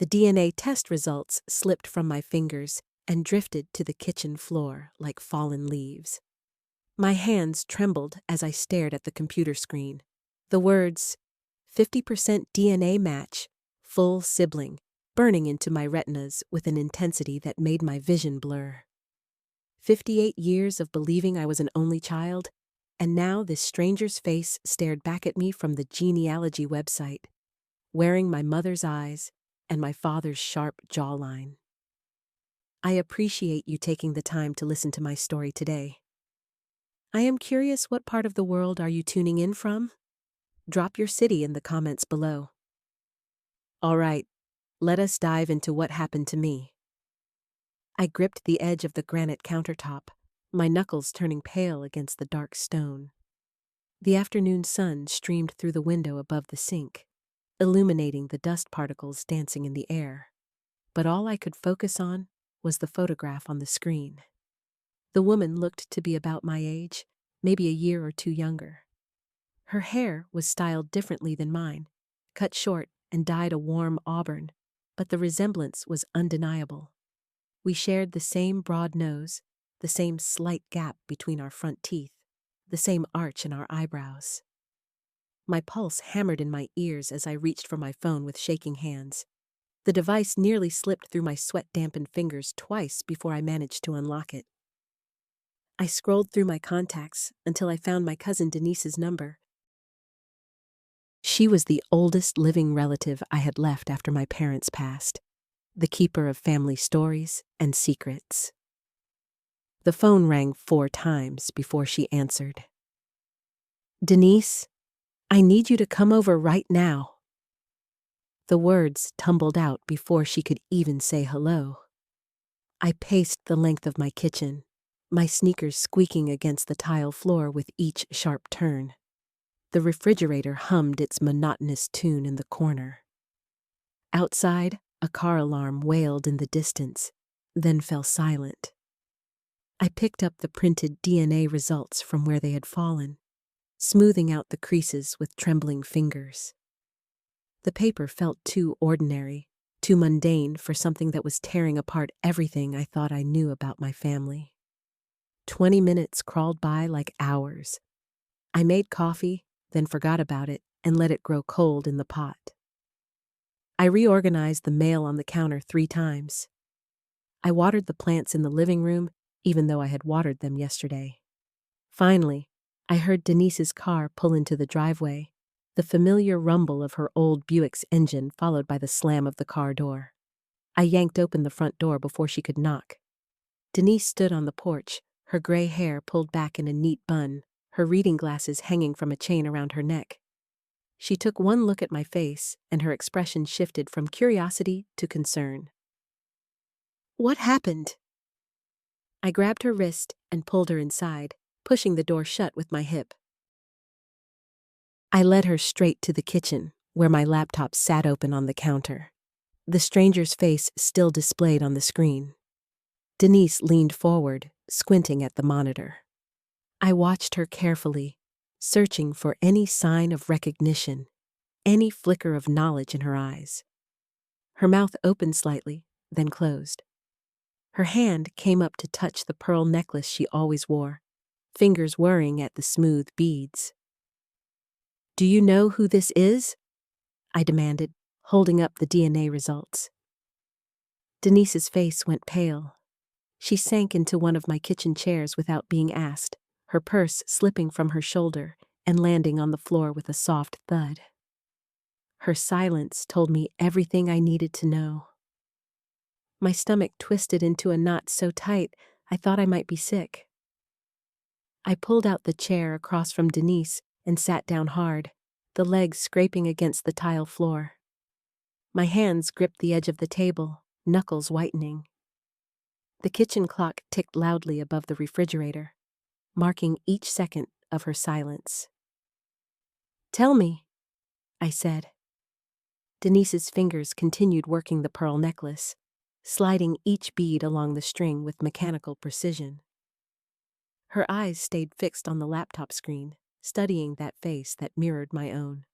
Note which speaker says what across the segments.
Speaker 1: The DNA test results slipped from my fingers and drifted to the kitchen floor like fallen leaves. My hands trembled as I stared at the computer screen. The words, 50% DNA match, full sibling, burning into my retinas with an intensity that made my vision blur. 58 years of believing I was an only child, and now this stranger's face stared back at me from the genealogy website, wearing my mother's eyes and my father's sharp jawline. I appreciate you taking the time to listen to my story today. I am curious, what part of the world are you tuning in from? Drop your city in the comments below. All right, let us dive into what happened to me. I gripped the edge of the granite countertop, my knuckles turning pale against the dark stone. The afternoon sun streamed through the window above the sink, illuminating the dust particles dancing in the air. But all I could focus on was the photograph on the screen. The woman looked to be about my age, maybe a year or two younger. Her hair was styled differently than mine, cut short and dyed a warm auburn, but the resemblance was undeniable. We shared the same broad nose, the same slight gap between our front teeth, the same arch in our eyebrows. My pulse hammered in my ears as I reached for my phone with shaking hands. The device nearly slipped through my sweat-dampened fingers twice before I managed to unlock it. I scrolled through my contacts until I found my cousin Denise's number. She was the oldest living relative I had left after my parents passed, the keeper of family stories and secrets. The phone rang 4 times before she answered. "Denise, I need you to come over right now." The words tumbled out before she could even say hello. I paced the length of my kitchen, my sneakers squeaking against the tile floor with each sharp turn. The refrigerator hummed its monotonous tune in the corner. Outside, a car alarm wailed in the distance, then fell silent. I picked up the printed DNA results from where they had fallen, smoothing out the creases with trembling fingers. The paper felt too ordinary, too mundane for something that was tearing apart everything I thought I knew about my family. 20 minutes crawled by like hours. I made coffee, then forgot about it and let it grow cold in the pot. I reorganized the mail on the counter 3 times. I watered the plants in the living room, even though I had watered them yesterday. Finally, I heard Denise's car pull into the driveway, the familiar rumble of her old Buick's engine followed by the slam of the car door. I yanked open the front door before she could knock. Denise stood on the porch, her gray hair pulled back in a neat bun, her reading glasses hanging from a chain around her neck. She took one look at my face, and her expression shifted from curiosity to concern. "What happened?" I grabbed her wrist and pulled her inside, pushing the door shut with my hip. I led her straight to the kitchen, where my laptop sat open on the counter, the stranger's face still displayed on the screen. Denise leaned forward, squinting at the monitor. I watched her carefully, searching for any sign of recognition, any flicker of knowledge in her eyes. Her mouth opened slightly, then closed. Her hand came up to touch the pearl necklace she always wore, fingers whirring at the smooth beads. "Do you know who this is?" I demanded, holding up the DNA results. Denise's face went pale. She sank into one of my kitchen chairs without being asked, her purse slipping from her shoulder and landing on the floor with a soft thud. Her silence told me everything I needed to know. My stomach twisted into a knot so tight I thought I might be sick. I pulled out the chair across from Denise and sat down hard, the legs scraping against the tile floor. My hands gripped the edge of the table, knuckles whitening. The kitchen clock ticked loudly above the refrigerator, marking each second of her silence. "Tell me," I said. Denise's fingers continued working the pearl necklace, sliding each bead along the string with mechanical precision. Her eyes stayed fixed on the laptop screen, studying that face that mirrored my own.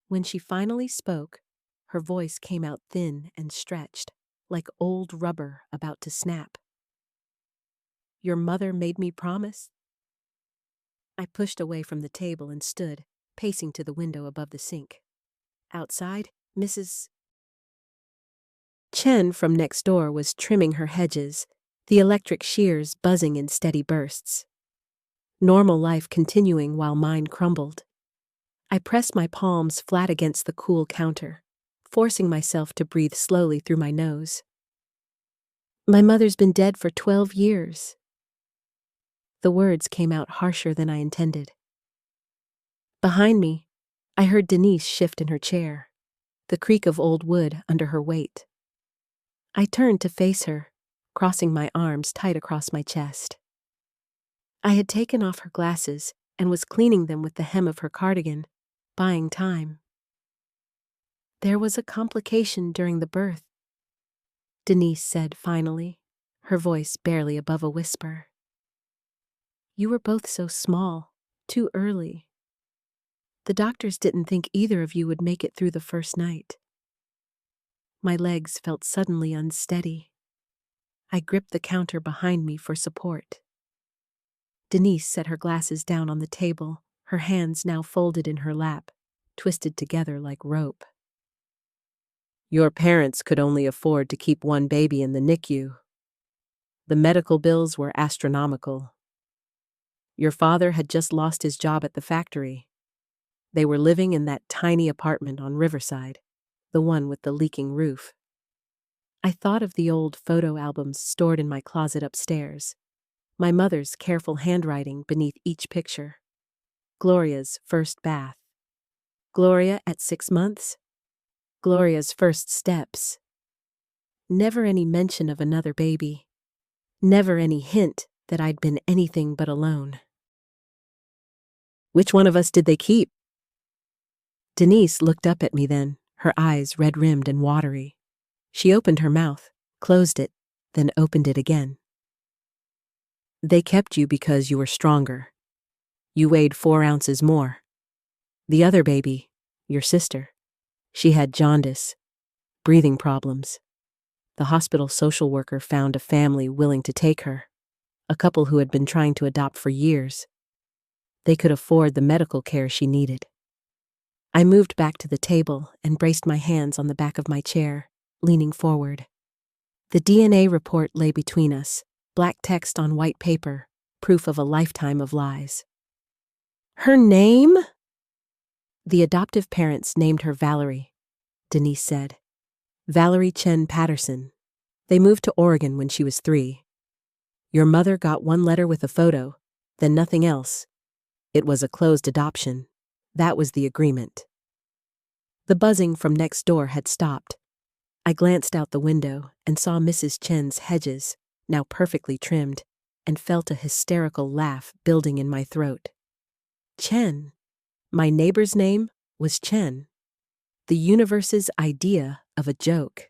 Speaker 1: When she finally spoke, Her voice came out thin and stretched, like old rubber about to snap. "Your mother made me promise?" I pushed away from the table and stood, pacing to the window above the sink. Outside, Mrs. Chen from next door was trimming her hedges, the electric shears buzzing in steady bursts. Normal life continuing while mine crumbled. I pressed my palms flat against the cool counter, forcing myself to breathe slowly through my nose. "My mother's been dead for 12 years. The words came out harsher than I intended. Behind me, I heard Denise shift in her chair, the creak of old wood under her weight. I turned to face her, crossing my arms tight across my chest. I had taken off her glasses and was cleaning them with the hem of her cardigan, buying time. "There was a complication during the birth," Denise said finally, her voice barely above a whisper. "You were both so small, too early. The doctors didn't think either of you would make it through the first night." My legs felt suddenly unsteady. I gripped the counter behind me for support. Denise set her glasses down on the table, her hands now folded in her lap, twisted together like rope. "Your parents could only afford to keep one baby in the NICU. The medical bills were astronomical. Your father had just lost his job at the factory. They were living in that tiny apartment on Riverside, the one with the leaking roof." I thought of the old photo albums stored in my closet upstairs, my mother's careful handwriting beneath each picture. Gloria's first bath. Gloria at 6 months. Gloria's first steps. Never any mention of another baby. Never any hint that I'd been anything but alone. "Which one of us did they keep?" Denise looked up at me then, her eyes red-rimmed and watery. She opened her mouth, closed it, then opened it again. "They kept you because you were stronger. You weighed 4 ounces more. The other baby, your sister, she had jaundice, breathing problems. The hospital social worker found a family willing to take her, a couple who had been trying to adopt for years. They could afford the medical care she needed." I moved back to the table and braced my hands on the back of my chair, leaning forward. The DNA report lay between us, black text on white paper, proof of a lifetime of lies. "Her name?" "The adoptive parents named her Valerie," Denise said. "Valerie Chen Patterson. They moved to Oregon when she was 3. Your mother got one letter with a photo, then nothing else. It was a closed adoption. That was the agreement." The buzzing from next door had stopped. I glanced out the window and saw Mrs. Chen's hedges, now perfectly trimmed, and felt a hysterical laugh building in my throat. Chen. My neighbor's name was Chen. The universe's idea of a joke.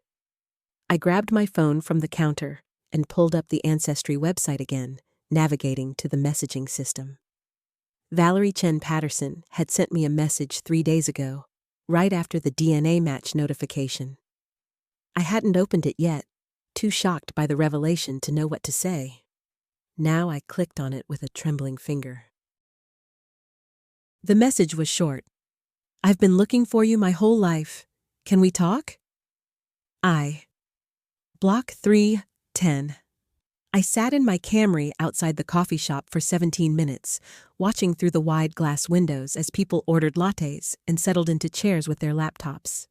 Speaker 1: I grabbed my phone from the counter and pulled up the Ancestry website again, navigating to the messaging system. Valerie Chen Patterson had sent me a message 3 days ago, right after the DNA match notification. I hadn't opened it yet, too shocked by the revelation to know what to say. Now I clicked on it with a trembling finger. The message was short. "I've been looking for you my whole life. Can we talk?" Block 310. I sat in my Camry outside the coffee shop for 17 minutes, watching through the wide glass windows as people ordered lattes and settled into chairs with their laptops.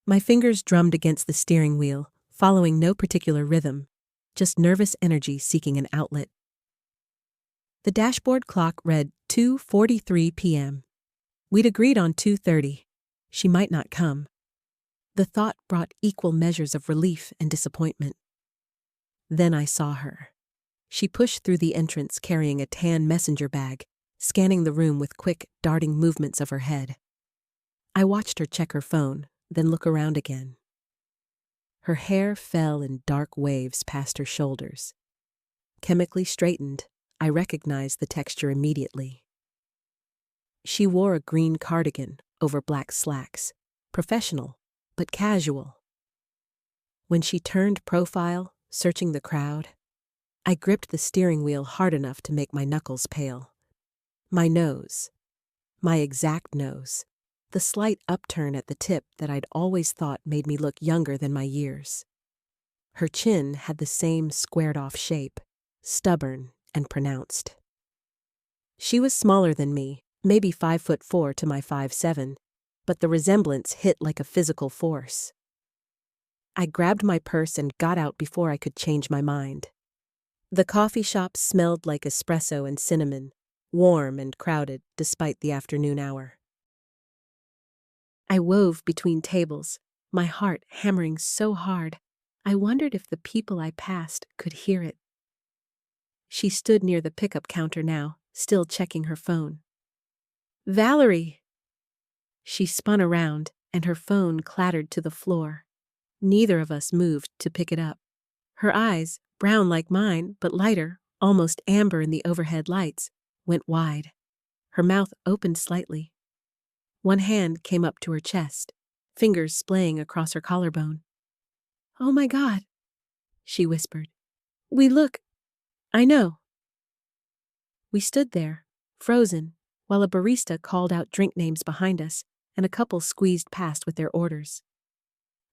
Speaker 1: My fingers drummed against the steering wheel, following no particular rhythm, just nervous energy seeking an outlet. The dashboard clock read 2:43 p.m. We'd agreed on 2:30. She might not come. The thought brought equal measures of relief and disappointment. Then I saw her. She pushed through the entrance carrying a tan messenger bag, scanning the room with quick, darting movements of her head. I watched her check her phone, then look around again. Her hair fell in dark waves past her shoulders. Chemically straightened, I recognized the texture immediately. She wore a green cardigan over black slacks, professional but casual. When she turned profile, searching the crowd, I gripped the steering wheel hard enough to make my knuckles pale. My nose, my exact nose, the slight upturn at the tip that I'd always thought made me look younger than my years. Her chin had the same squared-off shape, stubborn and pronounced. She was smaller than me, maybe 5'4" to my 5'7", but the resemblance hit like a physical force. I grabbed my purse and got out before I could change my mind. The coffee shop smelled like espresso and cinnamon, warm and crowded despite the afternoon hour. I wove between tables, my heart hammering so hard, I wondered if the people I passed could hear it. She stood near the pickup counter now, still checking her phone. "Valerie!" She spun around, and her phone clattered to the floor. Neither of us moved to pick it up. Her eyes, brown like mine, but lighter, almost amber in the overhead lights, went wide. Her mouth opened slightly. One hand came up to her chest, fingers splaying across her collarbone. "Oh my God," she whispered. I know." We stood there, frozen, while a barista called out drink names behind us, and a couple squeezed past with their orders.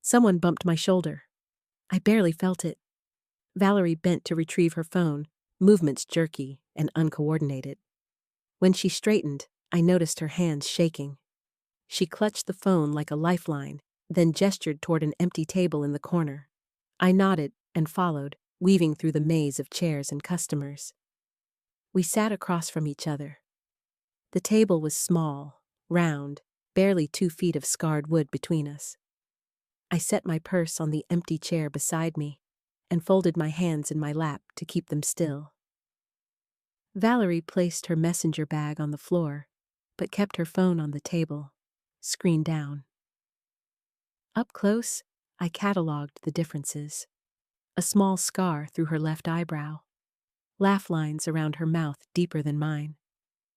Speaker 1: Someone bumped my shoulder. I barely felt it. Valerie bent to retrieve her phone, movements jerky and uncoordinated. When she straightened, I noticed her hands shaking. She clutched the phone like a lifeline, then gestured toward an empty table in the corner. I nodded and followed, weaving through the maze of chairs and customers. We sat across from each other. The table was small, round, barely 2 feet of scarred wood between us. I set my purse on the empty chair beside me and folded my hands in my lap to keep them still. Valerie placed her messenger bag on the floor, but kept her phone on the table, screen down. Up close, I catalogued the differences. A small scar through her left eyebrow, laugh lines around her mouth deeper than mine.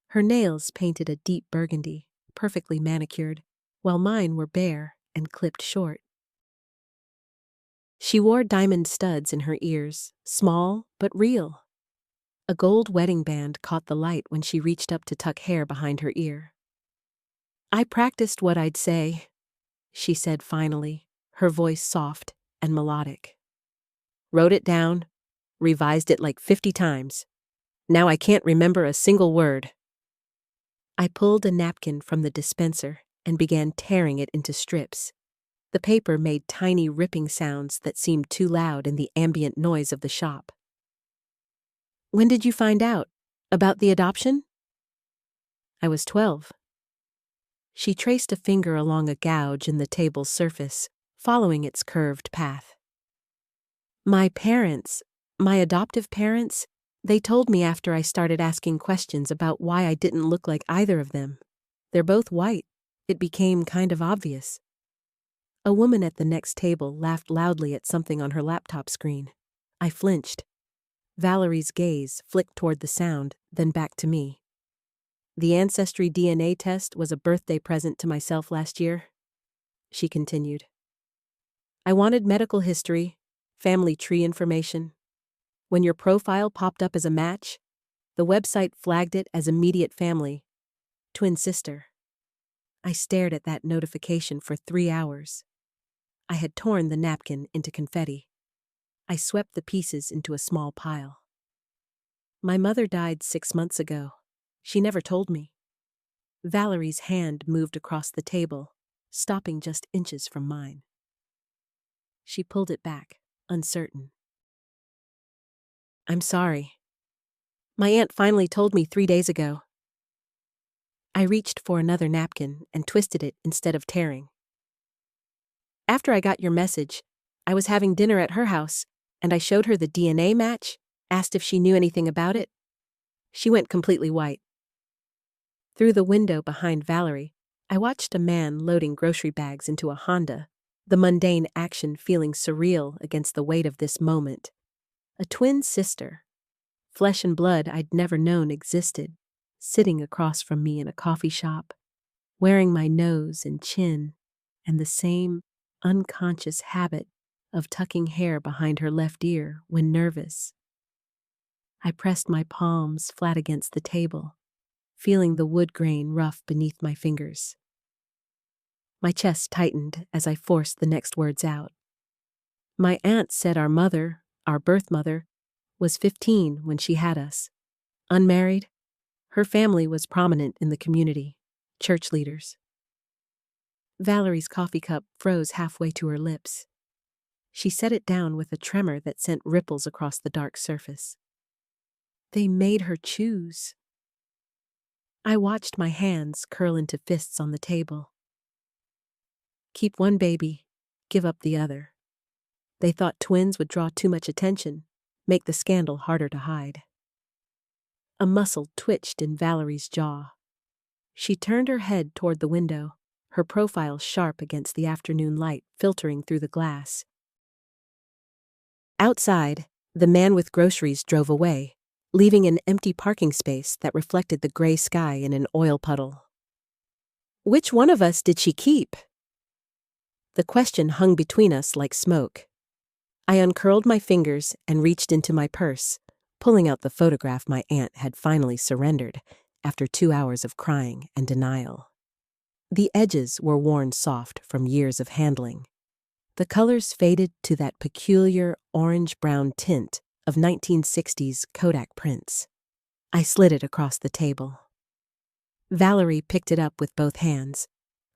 Speaker 1: Her nails painted a deep burgundy, perfectly manicured, while mine were bare and clipped short. She wore diamond studs in her ears, small but real. A gold wedding band caught the light when she reached up to tuck hair behind her ear. "I practiced what I'd say," she said finally, her voice soft and melodic. "Wrote it down, revised it like 50 times. Now I can't remember a single word." I pulled a napkin from the dispenser and began tearing it into strips. The paper made tiny ripping sounds that seemed too loud in the ambient noise of the shop. "When did you find out? About the adoption?" "I was 12. She traced a finger along a gouge in the table's surface, following its curved path. My adoptive parents, they told me after I started asking questions about why I didn't look like either of them. They're both white. It became kind of obvious." A woman at the next table laughed loudly at something on her laptop screen. I flinched. Valerie's gaze flicked toward the sound, then back to me. "The Ancestry DNA test was a birthday present to myself last year," she continued. "I wanted medical history, family tree information. When your profile popped up as a match, the website flagged it as immediate family, twin sister." I stared at that notification for 3 hours. I had torn the napkin into confetti. I swept the pieces into a small pile. "My mother died 6 months ago. She never told me." Valerie's hand moved across the table, stopping just inches from mine. She pulled it back, uncertain. "I'm sorry. My aunt finally told me 3 days ago." I reached for another napkin and twisted it instead of tearing. "After I got your message, I was having dinner at her house, and I showed her the DNA match, asked if she knew anything about it. She went completely white." Through the window behind Valerie, I watched a man loading grocery bags into a Honda, the mundane action feeling surreal against the weight of this moment. A twin sister, flesh and blood I'd never known existed, sitting across from me in a coffee shop, wearing my nose and chin, and the same unconscious habit of tucking hair behind her left ear when nervous. I pressed my palms flat against the table, feeling the wood grain rough beneath my fingers. My chest tightened as I forced the next words out. My aunt said our mother, our birth mother, was 15 when she had us. Unmarried, her family was prominent in the community, church leaders. Valerie's coffee cup froze halfway to her lips. She set it down with a tremor that sent ripples across the dark surface. They made her choose. I watched my hands curl into fists on the table. Keep one baby, give up the other. They thought twins would draw too much attention, make the scandal harder to hide. A muscle twitched in Valerie's jaw. She turned her head toward the window, her profile sharp against the afternoon light filtering through the glass. Outside, the man with groceries drove away, leaving an empty parking space that reflected the gray sky in an oil puddle. Which one of us did she keep? The question hung between us like smoke. I uncurled my fingers and reached into my purse, pulling out the photograph my aunt had finally surrendered after 2 hours of crying and denial. The edges were worn soft from years of handling. The colors faded to that peculiar orange-brown tint of 1960s Kodak prints. I slid it across the table. Valerie picked it up with both hands,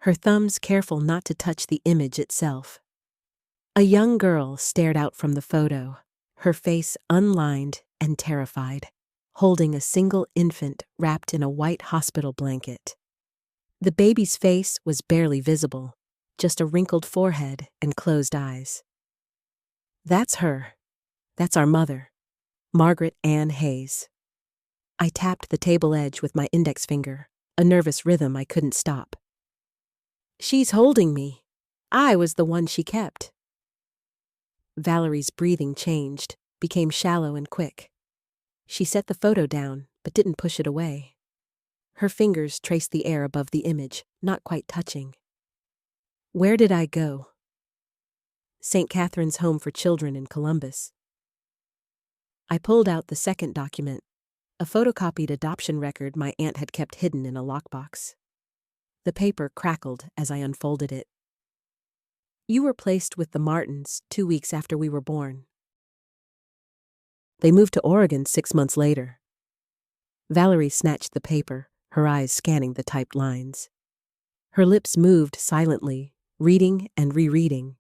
Speaker 1: her thumbs careful not to touch the image itself. A young girl stared out from the photo, her face unlined and terrified, holding a single infant wrapped in a white hospital blanket. The baby's face was barely visible, just a wrinkled forehead and closed eyes. That's her. That's our mother, Margaret Ann Hayes. I tapped the table edge with my index finger, a nervous rhythm I couldn't stop. She's holding me. I was the one she kept. Valerie's breathing changed, became shallow and quick. She set the photo down, but didn't push it away. Her fingers traced the air above the image, not quite touching. Where did I go? St. Catherine's Home for Children in Columbus. I pulled out the second document, a photocopied adoption record my aunt had kept hidden in a lockbox. The paper crackled as I unfolded it. You were placed with the Martins 2 weeks after we were born. They moved to Oregon 6 months later. Valerie snatched the paper, her eyes scanning the typed lines. Her lips moved silently, reading and rereading.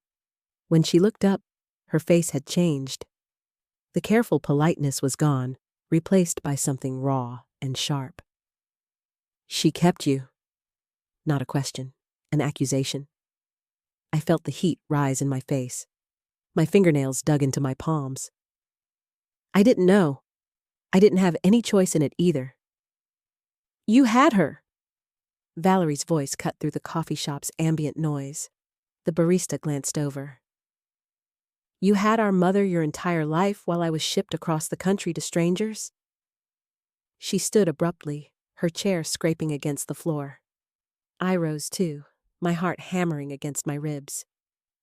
Speaker 1: When she looked up, her face had changed. The careful politeness was gone, replaced by something raw and sharp. She kept you. Not a question, an accusation. I felt the heat rise in my face. My fingernails dug into my palms. I didn't know. I didn't have any choice in it either. You had her. Valerie's voice cut through the coffee shop's ambient noise. The barista glanced over. You had our mother your entire life while I was shipped across the country to strangers? She stood abruptly, her chair scraping against the floor. I rose too, my heart hammering against my ribs.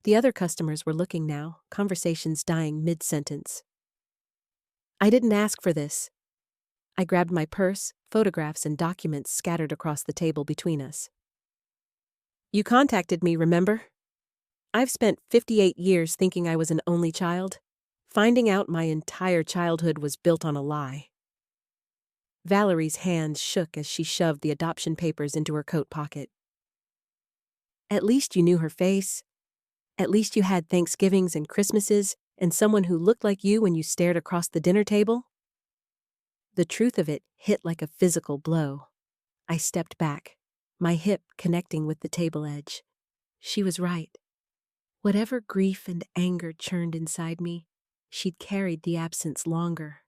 Speaker 1: The other customers were looking now, conversations dying mid-sentence. I didn't ask for this. I grabbed my purse, photographs, and documents scattered across the table between us. You contacted me, remember? I've spent 58 years thinking I was an only child, finding out my entire childhood was built on a lie. Valerie's hands shook as she shoved the adoption papers into her coat pocket. At least you knew her face. At least you had Thanksgivings and Christmases and someone who looked like you when you stared across the dinner table. The truth of it hit like a physical blow. I stepped back, my hip connecting with the table edge. She was right. Whatever grief and anger churned inside me, she'd carried the absence longer,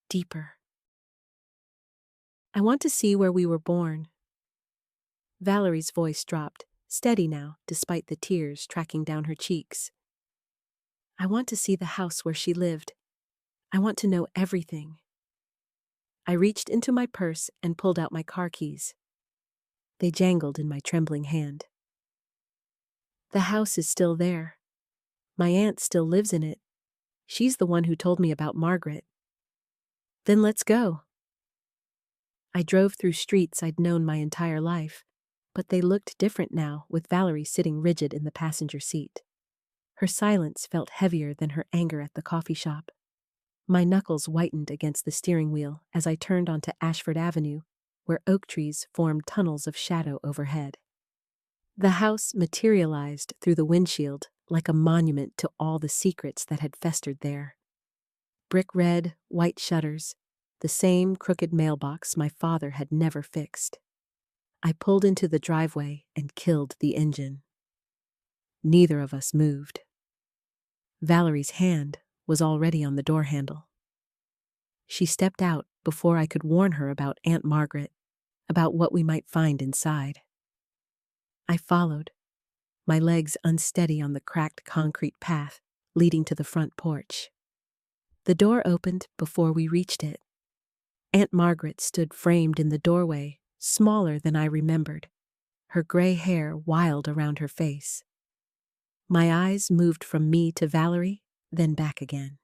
Speaker 1: deeper. I want to see where we were born. Valerie's voice dropped, steady now, despite the tears tracking down her cheeks. I want to see the house where she lived. I want to know everything. I reached into my purse and pulled out my car keys. They jangled in my trembling hand. The house is still there. My aunt still lives in it. She's the one who told me about Margaret. Then let's go. I drove through streets I'd known my entire life, but they looked different now with Valerie sitting rigid in the passenger seat. Her silence felt heavier than her anger at the coffee shop. My knuckles whitened against the steering wheel as I turned onto Ashford Avenue, where oak trees formed tunnels of shadow overhead. The house materialized through the windshield like a monument to all the secrets that had festered there. Brick red, white shutters, the same crooked mailbox my father had never fixed. I pulled into the driveway and killed the engine. Neither of us moved. Valerie's hand was already on the door handle. She stepped out before I could warn her about Aunt Margaret, about what we might find inside. I followed, my legs unsteady on the cracked concrete path leading to the front porch. The door opened before we reached it. Aunt Margaret stood framed in the doorway, smaller than I remembered, her gray hair wild around her face. My eyes moved from me to Valerie, then back again.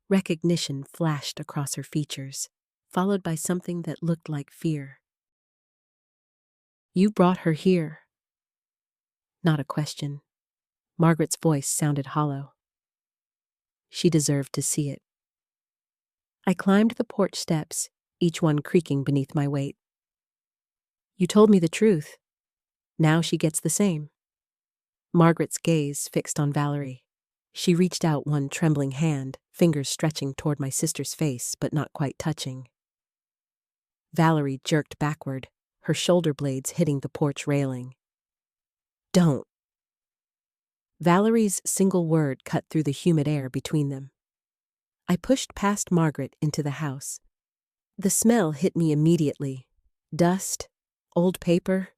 Speaker 1: Recognition flashed across her features, followed by something that looked like fear. You brought her here. Not a question. Margaret's voice sounded hollow. She deserved to see it. I climbed the porch steps, each one creaking beneath my weight. You told me the truth. Now she gets the same. Margaret's gaze fixed on Valerie. She reached out one trembling hand, fingers stretching toward my sister's face but not quite touching. Valerie jerked backward, her shoulder blades hitting the porch railing. Don't. Valerie's single word cut through the humid air between them. I pushed past Margaret into the house. The smell hit me immediately. Dust, old paper,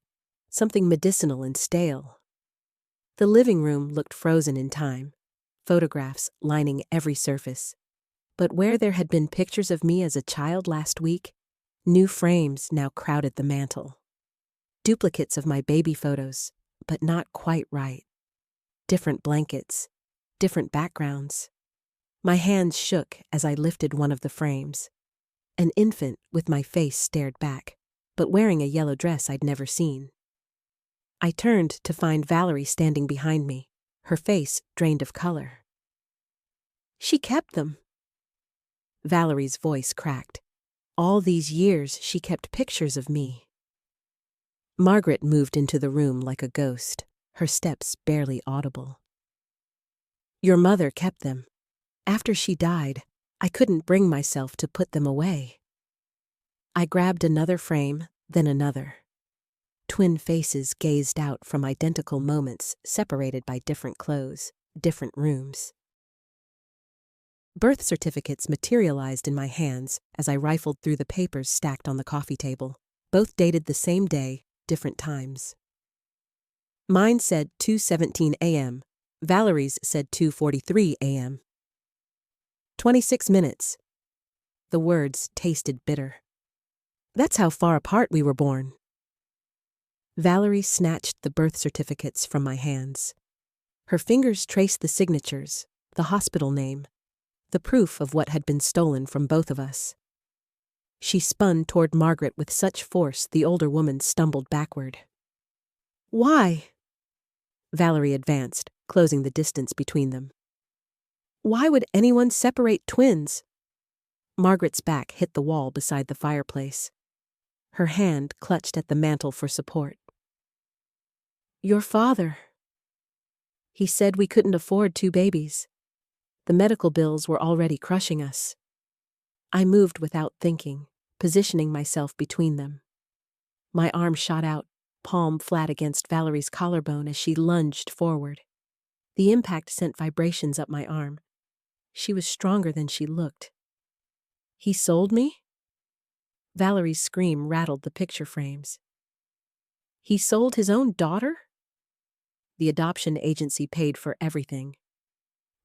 Speaker 1: something medicinal and stale. The living room looked frozen in time, photographs lining every surface. But where there had been pictures of me as a child last week, new frames now crowded the mantel. Duplicates of my baby photos, but not quite right. Different blankets, different backgrounds. My hands shook as I lifted one of the frames. An infant with my face stared back, but wearing a yellow dress I'd never seen. I turned to find Valerie standing behind me, her face drained of color. She kept them. Valerie's voice cracked. All these years she kept pictures of me. Margaret moved into the room like a ghost, her steps barely audible. Your mother kept them. After she died, I couldn't bring myself to put them away. I grabbed another frame, then another. Twin faces gazed out from identical moments separated by different clothes, different rooms. Birth certificates materialized in my hands as I rifled through the papers stacked on the coffee table, both dated the same day, different times. Mine said 2:17 a.m. Valerie's said 2:43 a.m. 26 minutes. The words tasted bitter. That's how far apart we were born. Valerie snatched the birth certificates from my hands. Her fingers traced the signatures, the hospital name, the proof of what had been stolen from both of us. She spun toward Margaret with such force the older woman stumbled backward. Why? Valerie advanced, closing the distance between them. Why would anyone separate twins? Margaret's back hit the wall beside the fireplace. Her hand clutched at the mantel for support. Your father. He said we couldn't afford 2 babies. The medical bills were already crushing us. I moved without thinking, positioning myself between them. My arm shot out, palm flat against Valerie's collarbone as she lunged forward. The impact sent vibrations up my arm. She was stronger than she looked. He sold me? Valerie's scream rattled the picture frames. He sold his own daughter? The adoption agency paid for everything.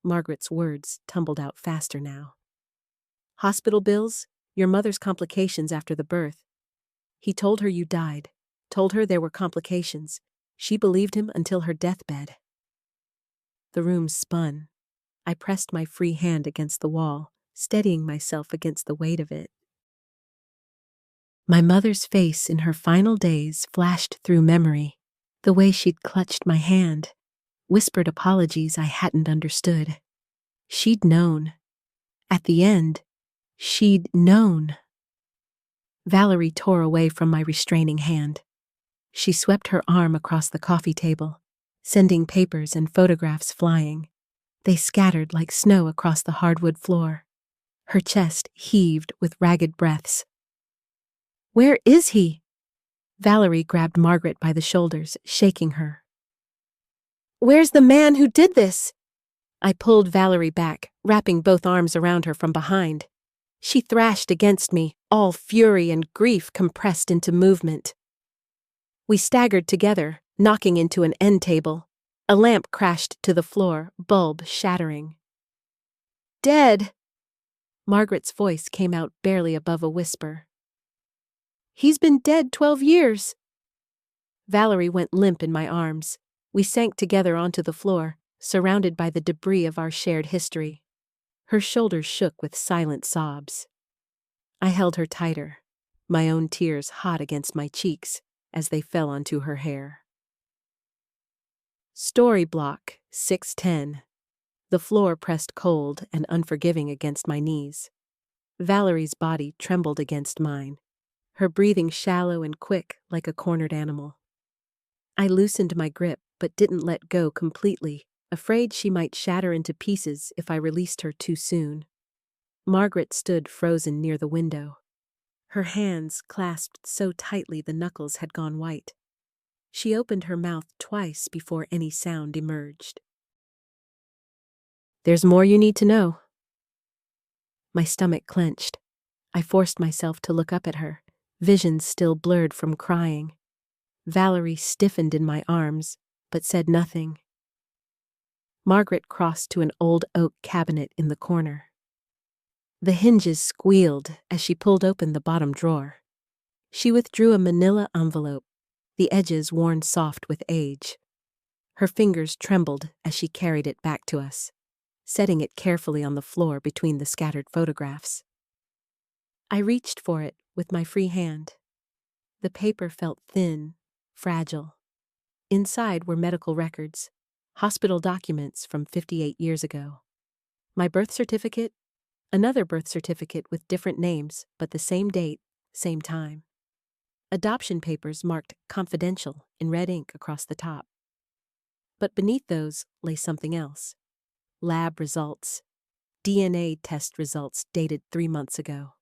Speaker 1: Margaret's words tumbled out faster now. Hospital bills, your mother's complications after the birth. He told her you died, told her there were complications. She believed him until her deathbed. The room spun. I pressed my free hand against the wall, steadying myself against the weight of it. My mother's face in her final days flashed through memory, the way she'd clutched my hand, whispered apologies I hadn't understood. She'd known. At the end, she'd known. Valerie tore away from my restraining hand. She swept her arm across the coffee table, sending papers and photographs flying. They scattered like snow across the hardwood floor. Her chest heaved with ragged breaths. "Where is he?" Valerie grabbed Margaret by the shoulders, shaking her. "Where's the man who did this?" I pulled Valerie back, wrapping both arms around her from behind. She thrashed against me, all fury and grief compressed into movement. We staggered together, knocking into an end table. A lamp crashed to the floor, bulb shattering. "Dead!" Margaret's voice came out barely above a whisper. "He's been dead 12 years. Valerie went limp in my arms. We sank together onto the floor, surrounded by the debris of our shared history. Her shoulders shook with silent sobs. I held her tighter, my own tears hot against my cheeks as they fell onto her hair. Story block 610. The floor pressed cold and unforgiving against my knees. Valerie's body trembled against mine, her breathing shallow and quick like a cornered animal. I loosened my grip but didn't let go completely, afraid she might shatter into pieces if I released her too soon. Margaret stood frozen near the window. Her hands clasped so tightly the knuckles had gone white. She opened her mouth twice before any sound emerged. "There's more you need to know." My stomach clenched. I forced myself to look up at her, visions still blurred from crying. Valerie stiffened in my arms, but said nothing. Margaret crossed to an old oak cabinet in the corner. The hinges squealed as she pulled open the bottom drawer. She withdrew a manila envelope, the edges worn soft with age. Her fingers trembled as she carried it back to us, setting it carefully on the floor between the scattered photographs. I reached for it with my free hand. The paper felt thin, fragile. Inside were medical records, hospital documents from 58 years ago. My birth certificate, another birth certificate with different names, but the same date, same time. Adoption papers marked confidential in red ink across the top. But beneath those lay something else. Lab results, DNA test results dated 3 months ago.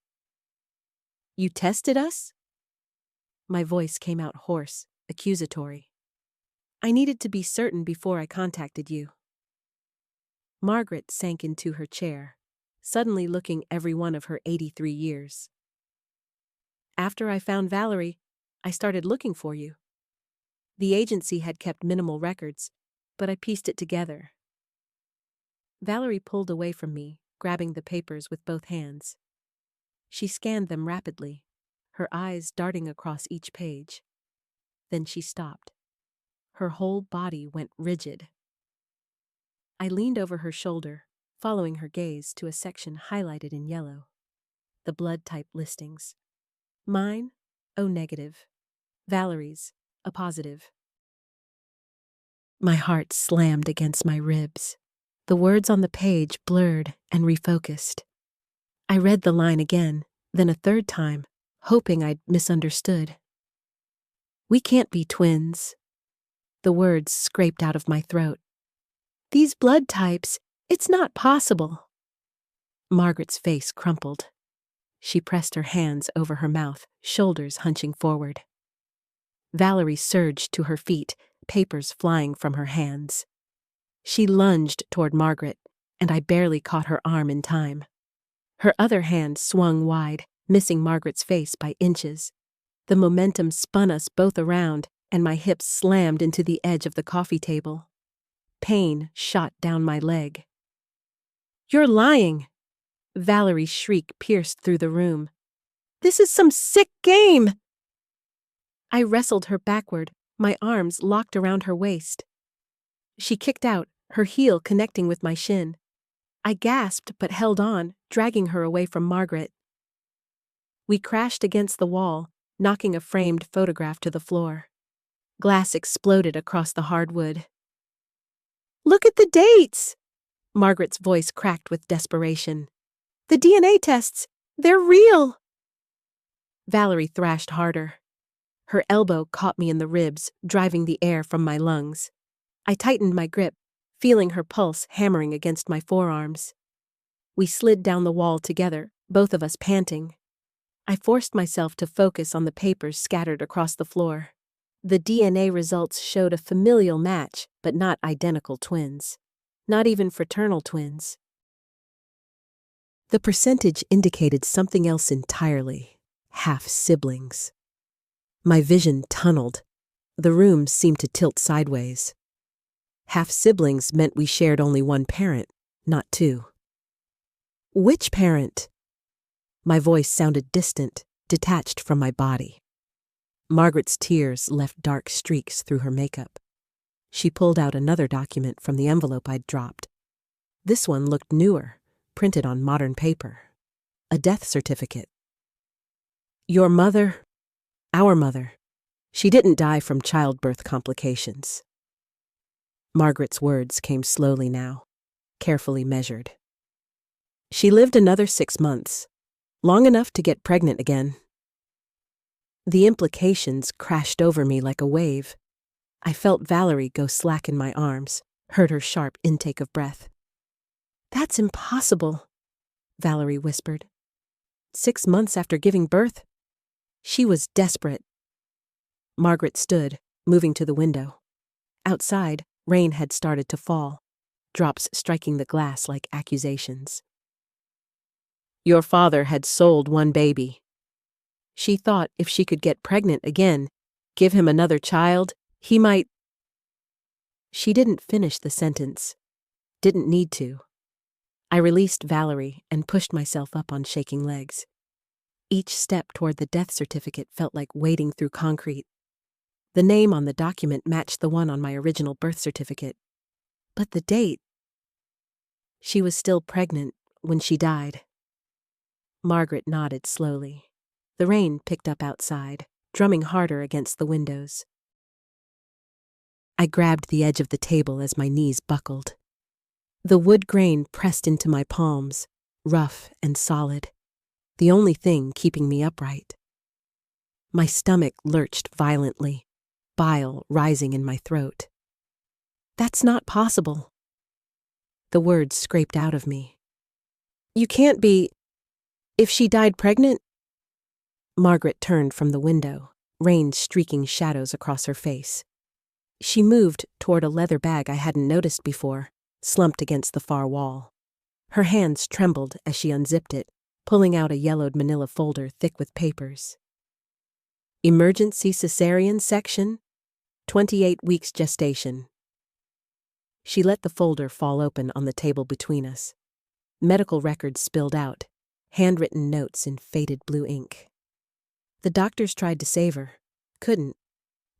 Speaker 1: "You tested us?" My voice came out hoarse, accusatory. "I needed to be certain before I contacted you." Margaret sank into her chair, suddenly looking every one of her 83 years. "After I found Valerie, I started looking for you. The agency had kept minimal records, but I pieced it together." Valerie pulled away from me, grabbing the papers with both hands. She scanned them rapidly, her eyes darting across each page. Then she stopped. Her whole body went rigid. I leaned over her shoulder, following her gaze to a section highlighted in yellow. The blood type listings. Mine, O negative. Valerie's, a positive. My heart slammed against my ribs. The words on the page blurred and refocused. I read the line again, then a third time, hoping I'd misunderstood. "We can't be twins." The words scraped out of my throat. "These blood types, it's not possible." Margaret's face crumpled. She pressed her hands over her mouth, shoulders hunching forward. Valerie surged to her feet, papers flying from her hands. She lunged toward Margaret, and I barely caught her arm in time. Her other hand swung wide, missing Margaret's face by inches. The momentum spun us both around, and my hips slammed into the edge of the coffee table. Pain shot down my leg. "You're lying!" Valerie's shriek pierced through the room. "This is some sick game!" I wrestled her backward, My arms locked around her waist. She kicked out, her heel connecting with my shin. I gasped but held on, dragging her away from Margaret. We crashed against the wall, knocking a framed photograph to the floor. Glass exploded across the hardwood. "Look at the dates!" Margaret's voice cracked with desperation. "The DNA tests! They're real!" Valerie thrashed harder. Her elbow caught me in the ribs, driving the air from my lungs. I tightened my grip, feeling her pulse hammering against my forearms. We slid down the wall together, both of us panting. I forced myself to focus on the papers scattered across the floor. The DNA results showed a familial match, but not identical twins. Not even fraternal twins. The percentage indicated something else entirely. Half-siblings. My vision tunneled. The room seemed to tilt sideways. Half-siblings meant we shared only one parent, not two. Which parent? My voice sounded distant, detached from my body. Margaret's tears left dark streaks through her makeup. She pulled out another document from the envelope I'd dropped. This one looked newer, printed on modern paper. A death certificate. Your mother, our mother. She didn't die from childbirth complications. Margaret's words came slowly now, carefully measured. She lived another 6 months, long enough to get pregnant again. The implications crashed over me like a wave. I felt Valerie go slack in my arms, heard her sharp intake of breath. "That's impossible," Valerie whispered. 6 months after giving birth? She was desperate. Margaret stood, moving to the window. Outside, rain had started to fall, drops striking the glass like accusations. Your father had sold one baby. She thought if she could get pregnant again, give him another child, he might. She didn't finish the sentence. Didn't need to. I released Valerie and pushed myself up on shaking legs. Each step toward the death certificate felt like wading through concrete. The name on the document matched the one on my original birth certificate. But the date. She was still pregnant when she died. Margaret nodded slowly. The rain picked up outside, drumming harder against the windows. I grabbed the edge of the table as my knees buckled. The wood grain pressed into my palms, rough and solid, the only thing keeping me upright. My stomach lurched violently, bile rising in my throat. That's not possible. The words scraped out of me. You can't be. If she died pregnant? Margaret turned from the window, rain streaking shadows across her face. She moved toward a leather bag I hadn't noticed before, slumped against the far wall. Her hands trembled as she unzipped it, pulling out a yellowed manila folder thick with papers. Emergency cesarean section, 28 weeks gestation. She let the folder fall open on the table between us. Medical records spilled out, handwritten notes in faded blue ink. The doctors tried to save her, couldn't,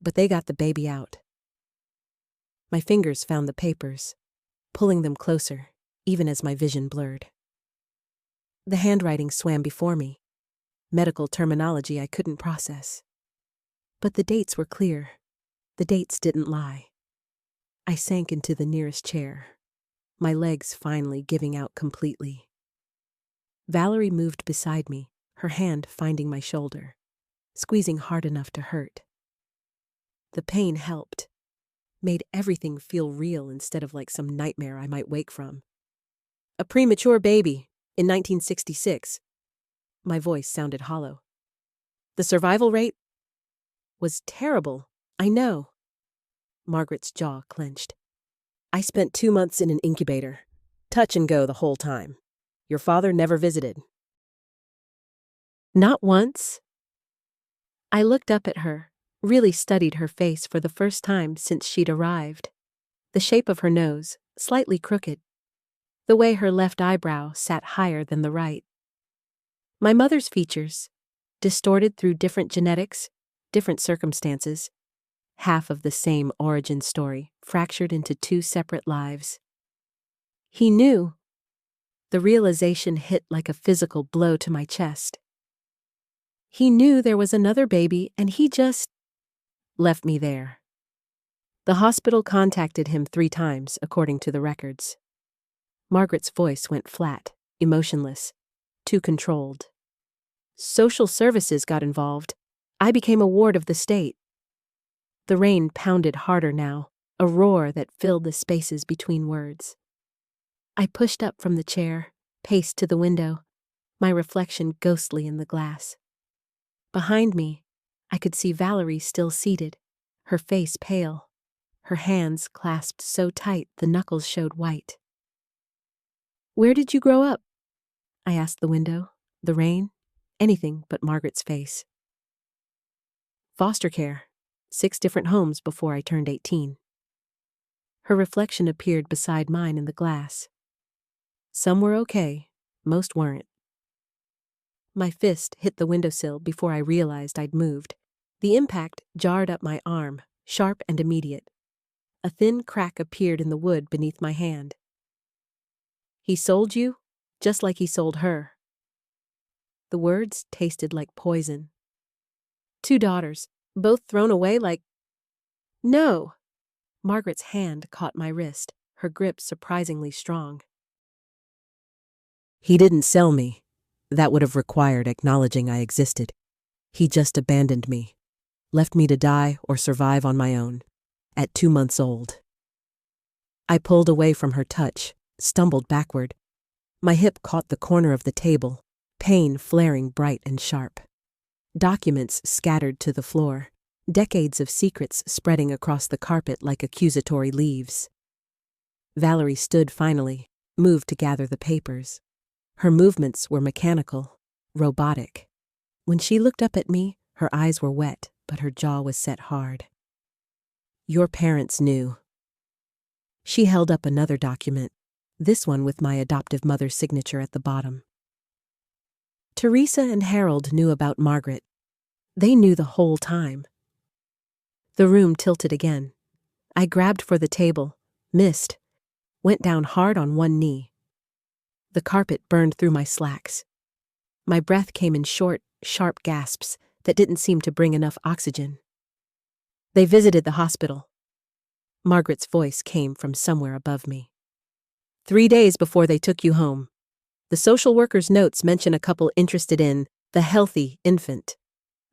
Speaker 1: but they got the baby out. My fingers found the papers, pulling them closer, even as my vision blurred. The handwriting swam before me, medical terminology I couldn't process. But the dates were clear. The dates didn't lie. I sank into the nearest chair, my legs finally giving out completely. Valerie moved beside me, her hand finding my shoulder, squeezing hard enough to hurt. The pain helped, made everything feel real instead of like some nightmare I might wake from. A premature baby in 1966. My voice sounded hollow. The survival rate was terrible, I know. Margaret's jaw clenched. I spent 2 months in an incubator, touch and go the whole time. Your father never visited. Not once? I looked up at her, really studied her face for the first time since she'd arrived. The shape of her nose, slightly crooked. The way her left eyebrow sat higher than the right. My mother's features, distorted through different genetics, different circumstances, half of the same origin story, fractured into two separate lives. He knew. The realization hit like a physical blow to my chest. He knew there was another baby, and he just left me there. The hospital contacted him 3 times, according to the records. Margaret's voice went flat, emotionless, too controlled. Social services got involved. I became a ward of the state. The rain pounded harder now, a roar that filled the spaces between words. I pushed up from the chair, paced to the window, my reflection ghostly in the glass. Behind me, I could see Valerie still seated, her face pale, her hands clasped so tight the knuckles showed white. "Where did you grow up?" I asked the window, the rain, anything but Margaret's face. "Foster care, 6 different homes before I turned 18. Her reflection appeared beside mine in the glass. Some were okay, most weren't. My fist hit the windowsill before I realized I'd moved. The impact jarred up my arm, sharp and immediate. A thin crack appeared in the wood beneath my hand. "He sold you, just like he sold her." The words tasted like poison. 2 daughters, both thrown away like... No! Margaret's hand caught my wrist, her grip surprisingly strong. "He didn't sell me. That would have required acknowledging I existed. He just abandoned me, left me to die or survive on my own, at 2 months old." I pulled away from her touch, stumbled backward. My hip caught the corner of the table, pain flaring bright and sharp. Documents scattered to the floor, decades of secrets spreading across the carpet like accusatory leaves. Valerie stood finally, moved to gather the papers. Her movements were mechanical, robotic. When she looked up at me, her eyes were wet, but her jaw was set hard. "Your parents knew." She held up another document, this one with my adoptive mother's signature at the bottom. "Teresa and Harold knew about Margaret. They knew the whole time." The room tilted again. I grabbed for the table, missed, went down hard on one knee. The carpet burned through my slacks. My breath came in short, sharp gasps that didn't seem to bring enough oxygen. "They visited the hospital." Margaret's voice came from somewhere above me. 3 days before they took you home. The social worker's notes mention a couple interested in the healthy infant.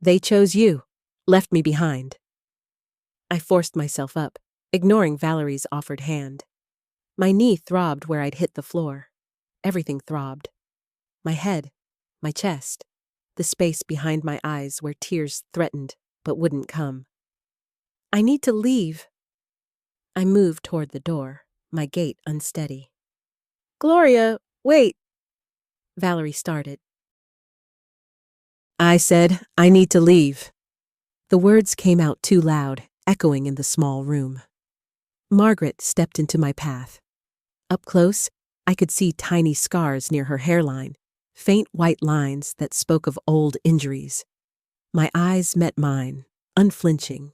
Speaker 1: They chose you, left me behind. I forced myself up, ignoring Valerie's offered hand. My knee throbbed where I'd hit the floor. Everything throbbed. My head, my chest, the space behind my eyes where tears threatened but wouldn't come. "I need to leave." I moved toward the door, my gait unsteady. "Gloria, wait." Valerie started. "I said, I need to leave." The words came out too loud, echoing in the small room. Margaret stepped into my path. Up close, I could see tiny scars near her hairline, faint white lines that spoke of old injuries. My eyes met mine, unflinching.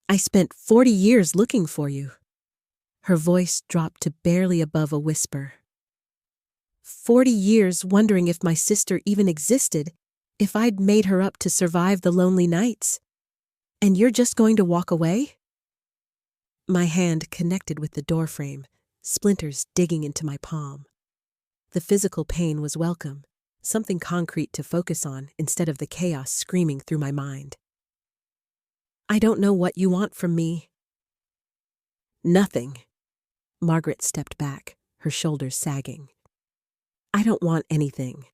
Speaker 1: "I spent 40 years looking for you." Her voice dropped to barely above a whisper. 40 years wondering if my sister even existed, if I'd made her up to survive the lonely nights. And you're just going to walk away? My hand connected with the doorframe, splinters digging into my palm. The physical pain was welcome, something concrete to focus on instead of the chaos screaming through my mind. "I don't know what you want from me." "Nothing." Margaret stepped back, her shoulders sagging. "I don't want anything.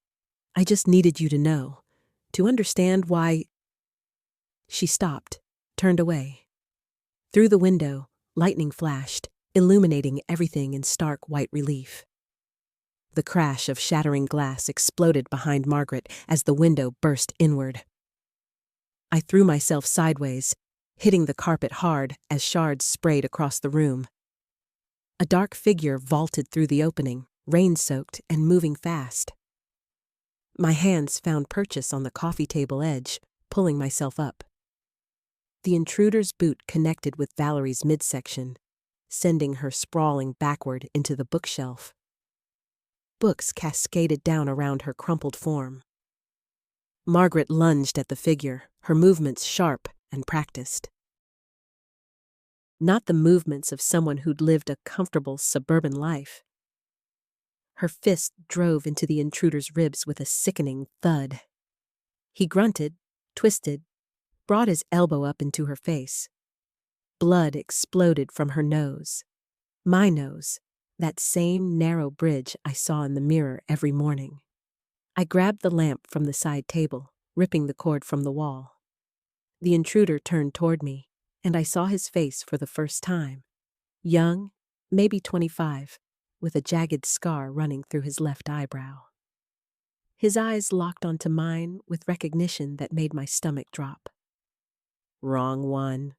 Speaker 1: I just needed you to know, to understand why..." She stopped, turned away. Through the window, lightning flashed, illuminating everything in stark white relief. The crash of shattering glass exploded behind Margaret as the window burst inward. I threw myself sideways, hitting the carpet hard as shards sprayed across the room. A dark figure vaulted through the opening, rain-soaked and moving fast. My hands found purchase on the coffee table edge, pulling myself up. The intruder's boot connected with Valerie's midsection, sending her sprawling backward into the bookshelf. Books cascaded down around her crumpled form. Margaret lunged at the figure, her movements sharp and practiced. Not the movements of someone who'd lived a comfortable suburban life. Her fist drove into the intruder's ribs with a sickening thud. He grunted, twisted, brought his elbow up into her face. Blood exploded from her nose. My nose, that same narrow bridge I saw in the mirror every morning. I grabbed the lamp from the side table, ripping the cord from the wall. The intruder turned toward me, and I saw his face for the first time. Young, maybe 25, with a jagged scar running through his left eyebrow. His eyes locked onto mine with recognition that made my stomach drop. "Wrong one,"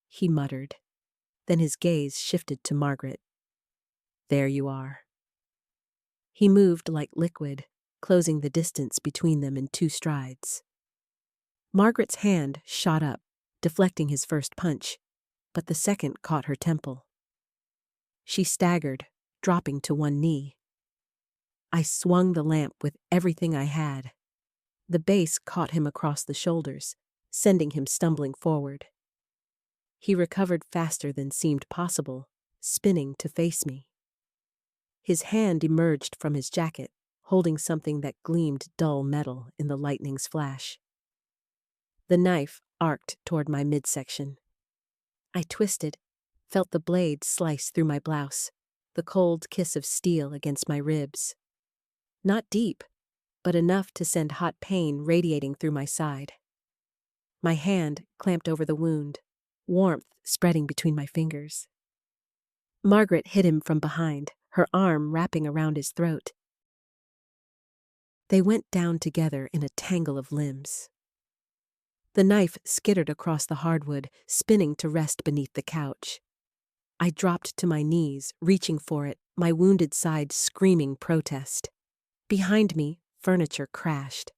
Speaker 1: he muttered. Then his gaze shifted to Margaret. "There you are." He moved like liquid, closing the distance between them in 2 strides. Margaret's hand shot up, deflecting his first punch, but the second caught her temple. She staggered, dropping to one knee. I swung the lamp with everything I had. The base caught him across the shoulders, sending him stumbling forward. He recovered faster than seemed possible, spinning to face me. His hand emerged from his jacket, holding something that gleamed dull metal in the lightning's flash. The knife arced toward my midsection. I twisted, felt the blade slice through my blouse, the cold kiss of steel against my ribs. Not deep, but enough to send hot pain radiating through my side. My hand clamped over the wound, warmth spreading between my fingers. Margaret hit him from behind, her arm wrapping around his throat. They went down together in a tangle of limbs. The knife skittered across the hardwood, spinning to rest beneath the couch. I dropped to my knees, reaching for it, my wounded side screaming protest. Behind me, furniture crashed.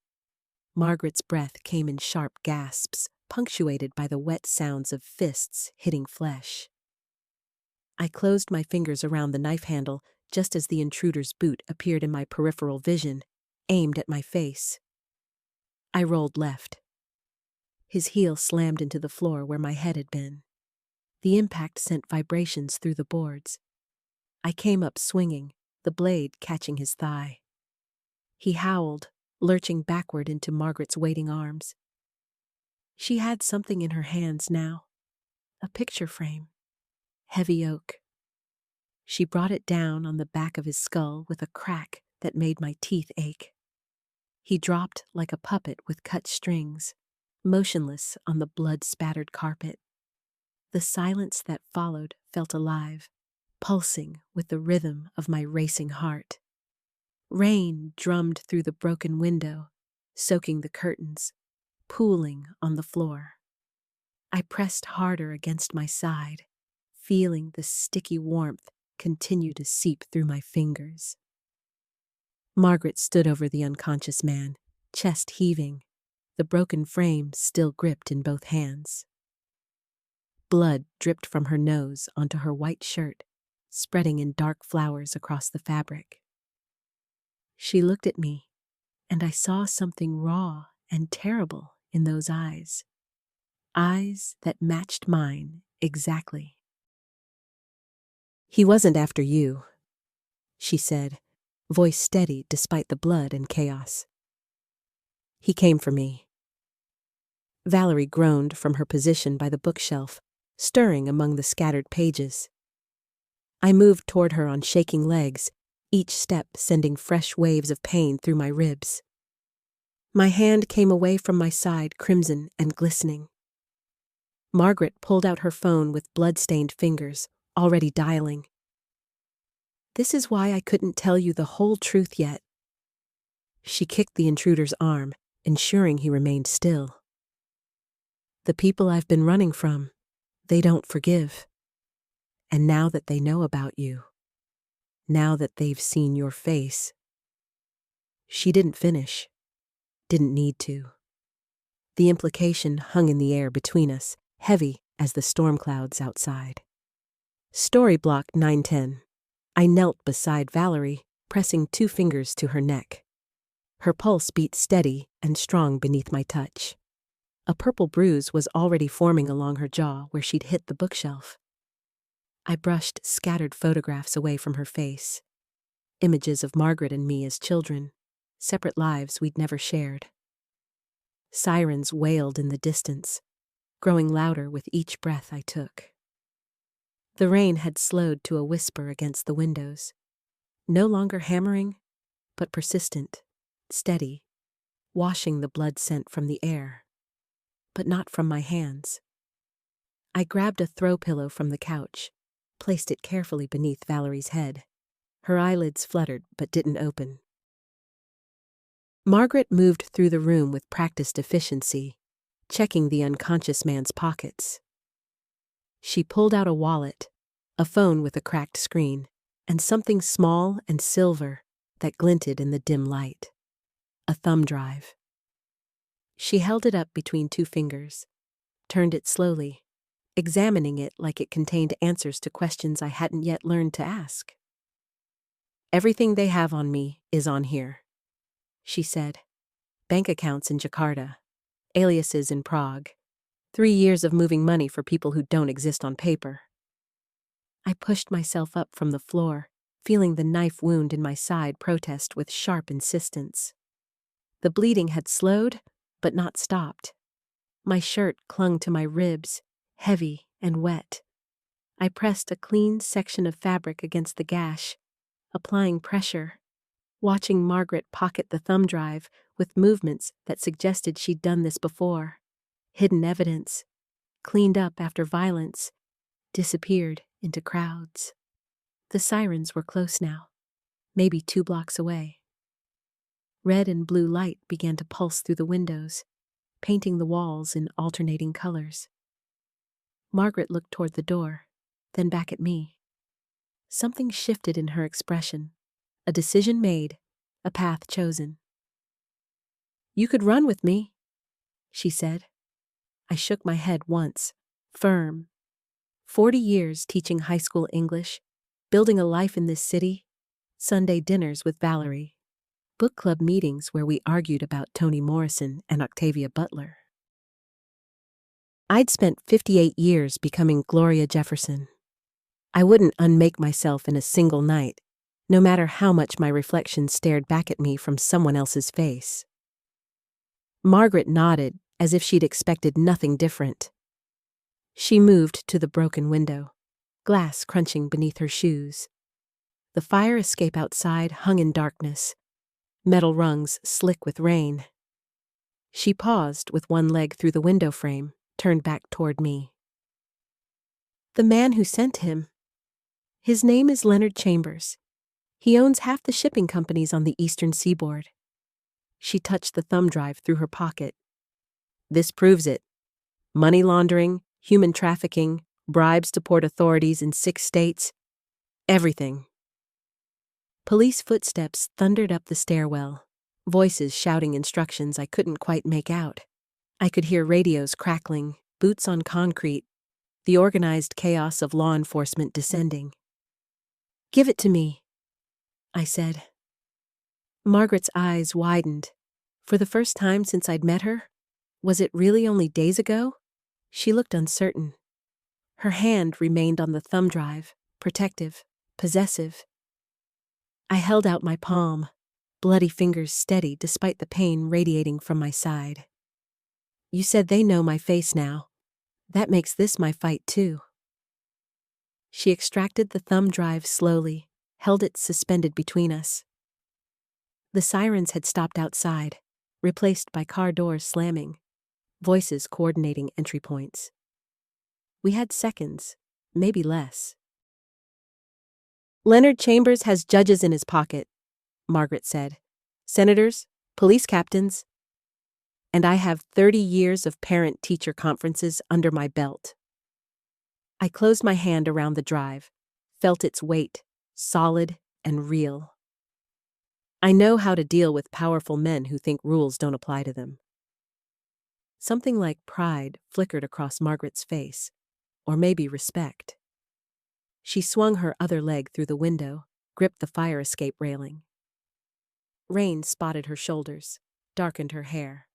Speaker 1: Margaret's breath came in sharp gasps, punctuated by the wet sounds of fists hitting flesh. I closed my fingers around the knife handle just as the intruder's boot appeared in my peripheral vision, aimed at my face. I rolled left. His heel slammed into the floor where my head had been. The impact sent vibrations through the boards. I came up swinging, the blade catching his thigh. He howled, lurching backward into Margaret's waiting arms. She had something in her hands now, a picture frame, heavy oak. She brought it down on the back of his skull with a crack that made my teeth ache. He dropped like a puppet with cut strings, motionless on the blood-spattered carpet. The silence that followed felt alive, pulsing with the rhythm of my racing heart. Rain drummed through the broken window, soaking the curtains, pooling on the floor. I pressed harder against my side, feeling the sticky warmth continue to seep through my fingers. Margaret stood over the unconscious man, chest heaving, the broken frame still gripped in both hands. Blood dripped from her nose onto her white shirt, spreading in dark flowers across the fabric. She looked at me, and I saw something raw and terrible in those eyes. Eyes that matched mine exactly. "He wasn't after you," she said, voice steady despite the blood and chaos. "He came for me." Valerie groaned from her position by the bookshelf, stirring among the scattered pages. I moved toward her on shaking legs, each step sending fresh waves of pain through my ribs. My hand came away from my side, crimson and glistening. Margaret pulled out her phone with blood-stained fingers, already dialing. "This is why I couldn't tell you the whole truth yet." She kicked the intruder's arm, ensuring he remained still. "The people I've been running from, they don't forgive. And now that they know about you, now that they've seen your face." She didn't finish, didn't need to. The implication hung in the air between us, heavy as the storm clouds outside. Story block 910. I knelt beside Valerie, pressing 2 fingers to her neck. Her pulse beat steady and strong beneath my touch. A purple bruise was already forming along her jaw where she'd hit the bookshelf. I brushed scattered photographs away from her face. Images of Margaret and me as children, separate lives we'd never shared. Sirens wailed in the distance, growing louder with each breath I took. The rain had slowed to a whisper against the windows, no longer hammering, but persistent, steady, washing the blood scent from the air, but not from my hands. I grabbed a throw pillow from the couch, placed it carefully beneath Valerie's head. Her eyelids fluttered but didn't open. Margaret moved through the room with practiced efficiency, checking the unconscious man's pockets. She pulled out a wallet, a phone with a cracked screen, and something small and silver that glinted in the dim light. A thumb drive. She held it up between 2 fingers, turned it slowly, examining it like it contained answers to questions I hadn't yet learned to ask. "Everything they have on me is on here," she said. "Bank accounts in Jakarta, aliases in Prague, 3 years of moving money for people who don't exist on paper." I pushed myself up from the floor, feeling the knife wound in my side protest with sharp insistence. The bleeding had slowed, but not stopped. My shirt clung to my ribs, heavy and wet. I pressed a clean section of fabric against the gash, applying pressure, watching Margaret pocket the thumb drive with movements that suggested she'd done this before. Hidden evidence, cleaned up after violence, disappeared into crowds. The sirens were close now, maybe 2 blocks away. Red and blue light began to pulse through the windows, painting the walls in alternating colors. Margaret looked toward the door, then back at me. Something shifted in her expression, a decision made, a path chosen. "You could run with me," she said. I shook my head once, firm. 40 years teaching high school English, building a life in this city, Sunday dinners with Valerie, book club meetings where we argued about Toni Morrison and Octavia Butler. I'd spent 58 years becoming Gloria Jefferson. I wouldn't unmake myself in a single night, no matter how much my reflection stared back at me from someone else's face. Margaret nodded as if she'd expected nothing different. She moved to the broken window, glass crunching beneath her shoes. The fire escape outside hung in darkness, metal rungs slick with rain. She paused with one leg through the window frame, turned back toward me. "The man who sent him. His name is Leonard Chambers. He owns half the shipping companies on the eastern seaboard." She touched the thumb drive through her pocket. "This proves it. Money laundering, human trafficking, bribes to port authorities in 6 states. Everything." Police footsteps thundered up the stairwell, voices shouting instructions I couldn't quite make out. I could hear radios crackling, boots on concrete, the organized chaos of law enforcement descending. "Give it to me," I said. Margaret's eyes widened. For the first time since I'd met her, was it really only days ago? She looked uncertain. Her hand remained on the thumb drive, protective, possessive. I held out my palm, bloody fingers steady despite the pain radiating from my side. "You said they know my face now. That makes this my fight too." She extracted the thumb drive slowly, held it suspended between us. The sirens had stopped outside, replaced by car doors slamming, voices coordinating entry points. We had seconds, maybe less. "Leonard Chambers has judges in his pocket," Margaret said. "Senators, police captains. And I have 30 years of parent-teacher conferences under my belt." I closed my hand around the drive, felt its weight, solid and real. I know how to deal with powerful men who think rules don't apply to them. Something like pride flickered across Margaret's face, or maybe respect. She swung her other leg through the window, gripped the fire escape railing. Rain spotted her shoulders, darkened her hair.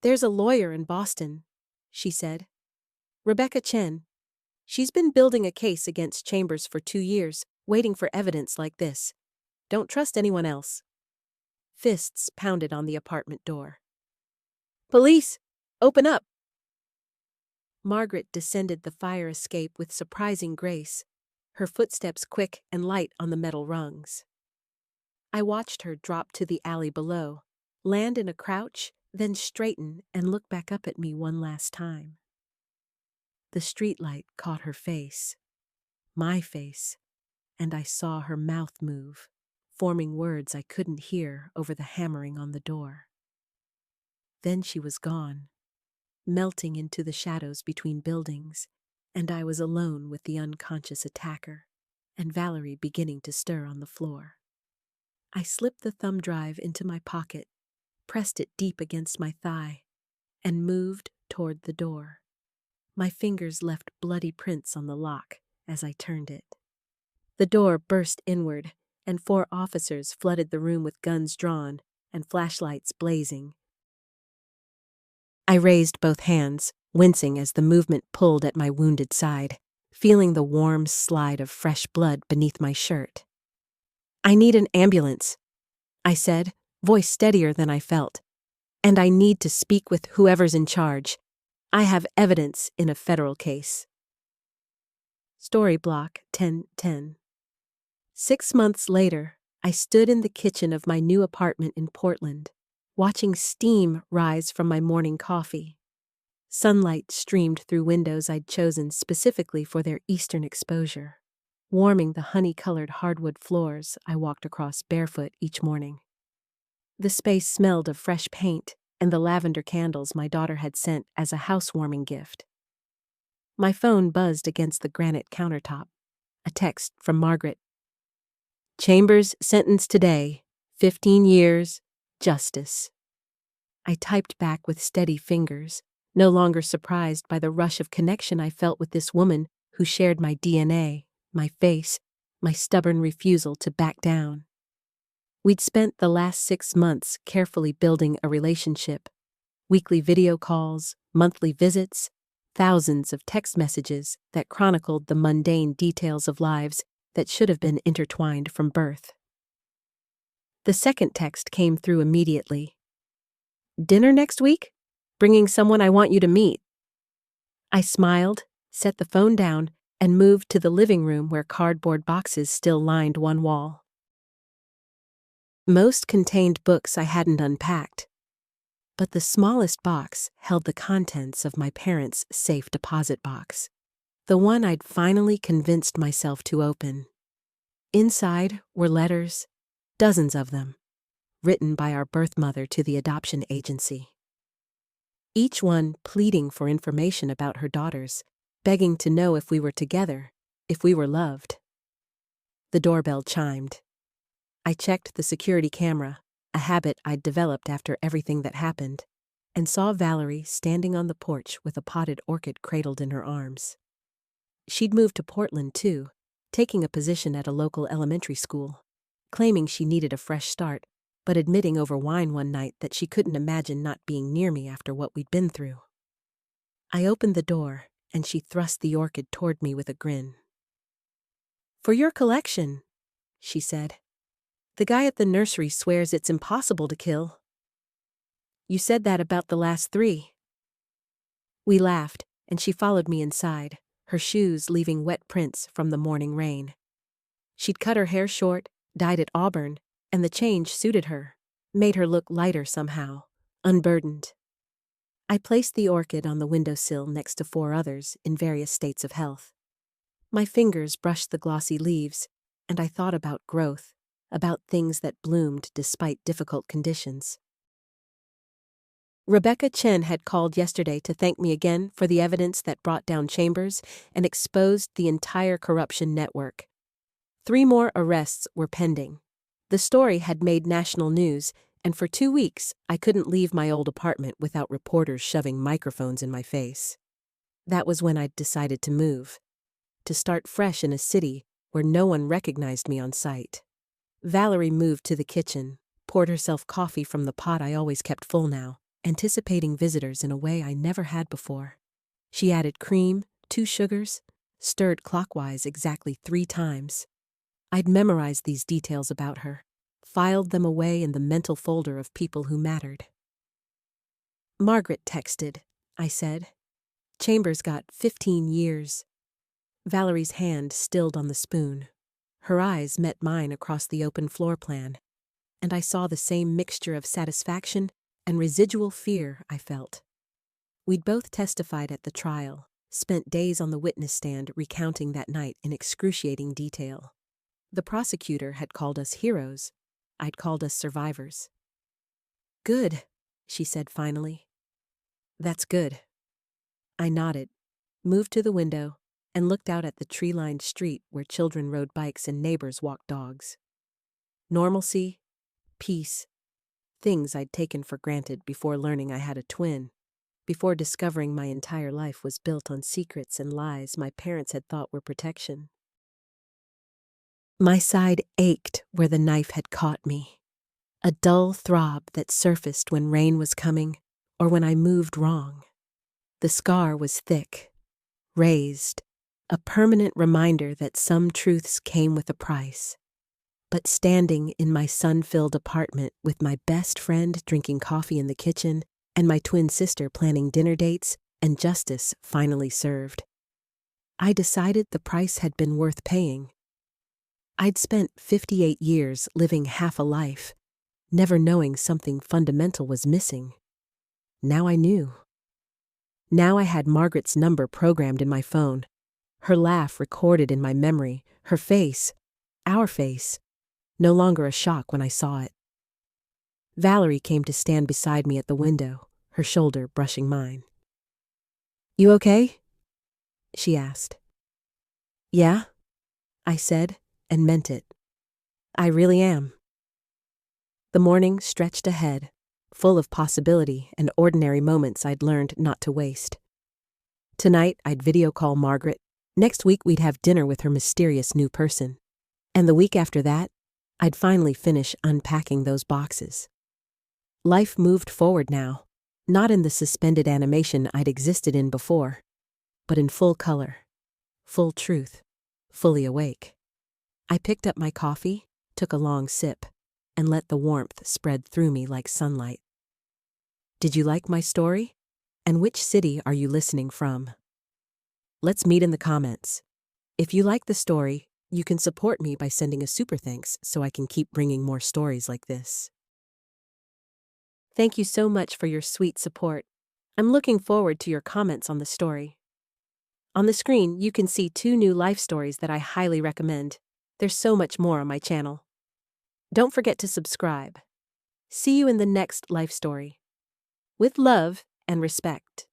Speaker 1: "There's a lawyer in Boston," she said. "Rebecca Chen. She's been building a case against Chambers for 2 years, waiting for evidence like this. Don't trust anyone else." Fists pounded on the apartment door. "Police! Open up!" Margaret descended the fire escape with surprising grace, her footsteps quick and light on the metal rungs. I watched her drop to the alley below, land in a crouch, then straighten and look back up at me one last time. The streetlight caught her face, my face, and I saw her mouth move, forming words I couldn't hear over the hammering on the door. Then she was gone, melting into the shadows between buildings, and I was alone with the unconscious attacker, and Valerie beginning to stir on the floor. I slipped the thumb drive into my pocket, pressed it deep against my thigh, and moved toward the door. My fingers left bloody prints on the lock as I turned it. The door burst inward, and 4 officers flooded the room with guns drawn and flashlights blazing. I raised both hands, wincing as the movement pulled at my wounded side, feeling the warm slide of fresh blood beneath my shirt. "I need an ambulance," I said, voice steadier than I felt. "And I need to speak with whoever's in charge. I have evidence in a federal case." Story block 1010. 6 months later, I stood in the kitchen of my new apartment in Portland, watching steam rise from my morning coffee. Sunlight streamed through windows I'd chosen specifically for their eastern exposure, warming the honey-colored hardwood floors I walked across barefoot each morning. The space smelled of fresh paint and the lavender candles my daughter had sent as a housewarming gift. My phone buzzed against the granite countertop. A text from Margaret. "Chambers sentenced today, 15 years, justice." I typed back with steady fingers, no longer surprised by the rush of connection I felt with this woman who shared my DNA, my face, my stubborn refusal to back down. We'd spent the last 6 months carefully building a relationship. Weekly video calls, monthly visits, thousands of text messages that chronicled the mundane details of lives that should have been intertwined from birth. The second text came through immediately. "Dinner next week? Bringing someone I want you to meet." I smiled, set the phone down, and moved to the living room where cardboard boxes still lined one wall. Most contained books I hadn't unpacked, but the smallest box held the contents of my parents' safe deposit box, the one I'd finally convinced myself to open. Inside were letters, dozens of them, written by our birth mother to the adoption agency. Each one pleading for information about her daughters, begging to know if we were together, if we were loved. The doorbell chimed. I checked the security camera, a habit I'd developed after everything that happened, and saw Valerie standing on the porch with a potted orchid cradled in her arms. She'd moved to Portland, too, taking a position at a local elementary school, claiming she needed a fresh start, but admitting over wine one night that she couldn't imagine not being near me after what we'd been through. I opened the door, and she thrust the orchid toward me with a grin. "For your collection," she said. "The guy at the nursery swears it's impossible to kill." "You said that about the last 3. We laughed, and she followed me inside, her shoes leaving wet prints from the morning rain. She'd cut her hair short, dyed it auburn, and the change suited her, made her look lighter somehow, unburdened. I placed the orchid on the windowsill next to 4 others in various states of health. My fingers brushed the glossy leaves, and I thought about growth, about things that bloomed despite difficult conditions. Rebecca Chen had called yesterday to thank me again for the evidence that brought down Chambers and exposed the entire corruption network. 3 more arrests were pending. The story had made national news, And for 2 weeks, I couldn't leave my old apartment without reporters shoving microphones in my face. That was when I'd decided to move, to start fresh in a city where no one recognized me on sight. Valerie moved to the kitchen, poured herself coffee from the pot I always kept full now, anticipating visitors in a way I never had before. She added cream, 2 sugars, stirred clockwise exactly 3 times. I'd memorized these details about her, filed them away in the mental folder of people who mattered. "Margaret texted," I said. "Chambers got 15 years. Valerie's hand stilled on the spoon. Her eyes met mine across the open floor plan, and I saw the same mixture of satisfaction and residual fear I felt. We'd both testified at the trial, spent days on the witness stand recounting that night in excruciating detail. The prosecutor had called us heroes. I'd called us survivors. "Good," she said finally. "That's good." I nodded, moved to the window, and looked out at the tree-lined street where children rode bikes and neighbors walked dogs. Normalcy, peace, things I'd taken for granted before learning I had a twin, before discovering my entire life was built on secrets and lies my parents had thought were protection. My side ached where the knife had caught me, a dull throb that surfaced when rain was coming or when I moved wrong. The scar was thick, raised, a permanent reminder that some truths came with a price. But standing in my sun-filled apartment with my best friend drinking coffee in the kitchen and my twin sister planning dinner dates and justice finally served, I decided the price had been worth paying. I'd spent 58 years living half a life, never knowing something fundamental was missing. Now I knew. Now I had Margaret's number programmed in my phone, her laugh recorded in my memory, her face, our face, no longer a shock when I saw it. Valerie came to stand beside me at the window, her shoulder brushing mine. "You okay?" she asked. "Yeah," I said, and meant it. "I really am." The morning stretched ahead, full of possibility and ordinary moments I'd learned not to waste. Tonight, I'd video call Margaret. Next week, we'd have dinner with her mysterious new person. And the week after that, I'd finally finish unpacking those boxes. Life moved forward now, not in the suspended animation I'd existed in before, but in full color, full truth, fully awake. I picked up my coffee, took a long sip, and let the warmth spread through me like sunlight. Did you like my story? And which city are you listening from? Let's meet in the comments. If you like the story, you can support me by sending a super thanks so I can keep bringing more stories like this. Thank you so much for your sweet support. I'm looking forward to your comments on the story. On the screen, you can see 2 new life stories that I highly recommend. There's so much more on my channel. Don't forget to subscribe. See you in the next life story. With love and respect.